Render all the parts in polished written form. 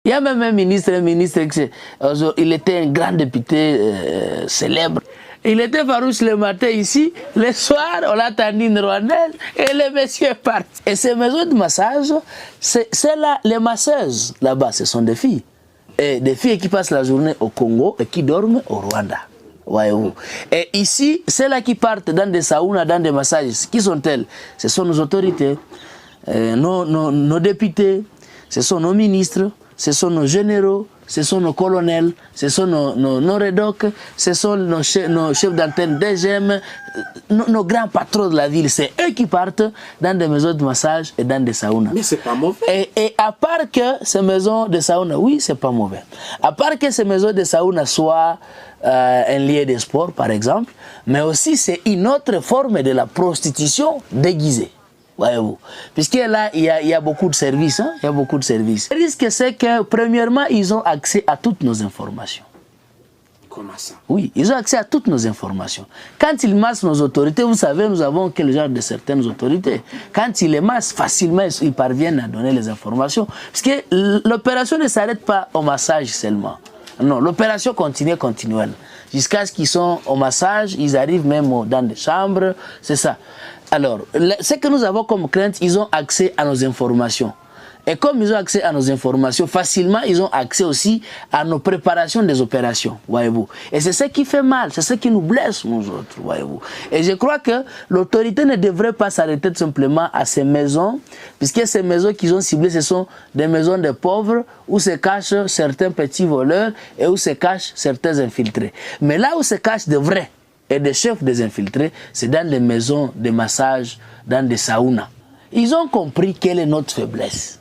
Il y a même un ministre, il était un grand député célèbre. Il était farouche le matin ici, le soir, on l'a attendu une rondelle et le monsieur est parti. Et ces maisons de massage, c'est là, les masseuses là-bas, ce sont des filles. Et des filles qui passent la journée au Congo et qui dorment au Rwanda. Voyez-vous. Et ici, celles-là qui partent dans des saunas, dans des massages, qui sont-elles? Ce sont nos autorités, nos députés, ce sont nos ministres, ce sont nos généraux, ce sont nos colonels, ce sont nos rédocs, ce sont nos chefs d'antenne DGM, nos grands patrons de la ville. C'est eux qui partent dans des maisons de massage et dans des saunas. Mais c'est pas mauvais. Et à part que ces maisons de sauna, oui, c'est pas mauvais. À part que ces maisons de sauna soient un lieu de sport, par exemple, mais aussi c'est une autre forme de la prostitution déguisée. Voyez-vous. Puisque là, il y a beaucoup de services. Hein? Il y a beaucoup de services. Le risque, c'est que, premièrement, ils ont accès à toutes nos informations. Comment ça? Oui, ils ont accès à toutes nos informations. Quand ils massent nos autorités, vous savez, nous avons quel genre de certaines autorités. Quand ils les massent, facilement, ils parviennent à donner les informations. Parce que l'opération ne s'arrête pas au massage seulement. Non, l'opération continue continuelle. Jusqu'à ce qu'ils sont au massage, ils arrivent même dans des chambres, c'est ça. Alors, ce que nous avons comme crainte, ils ont accès à nos informations. Et comme ils ont accès à nos informations, facilement, ils ont accès aussi à nos préparations des opérations, voyez-vous. Et c'est ce qui fait mal, c'est ce qui nous blesse, nous autres, voyez-vous. Et je crois que l'autorité ne devrait pas s'arrêter simplement à ces maisons, puisque ces maisons qu'ils ont ciblées, ce sont des maisons de pauvres, où se cachent certains petits voleurs et où se cachent certains infiltrés. Mais là où se cachent de vrais et des chefs des infiltrés, c'est dans les maisons de massage, dans des saunas. Ils ont compris quelle est notre faiblesse.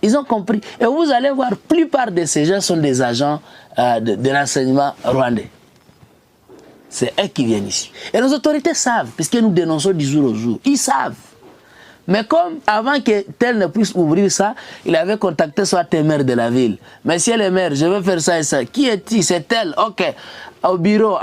Ils ont compris. Et vous allez voir, la plupart de ces gens sont des agents de renseignement rwandais. C'est eux qui viennent ici. Et nos autorités savent, puisque nous dénonçons du jour au jour. Ils savent. Mais comme avant que tel ne puisse ouvrir ça, il avait contacté soit tes maires de la ville. Monsieur le maire, je veux faire ça et ça. Qui est-il? C'est tel. Ok. Au bureau.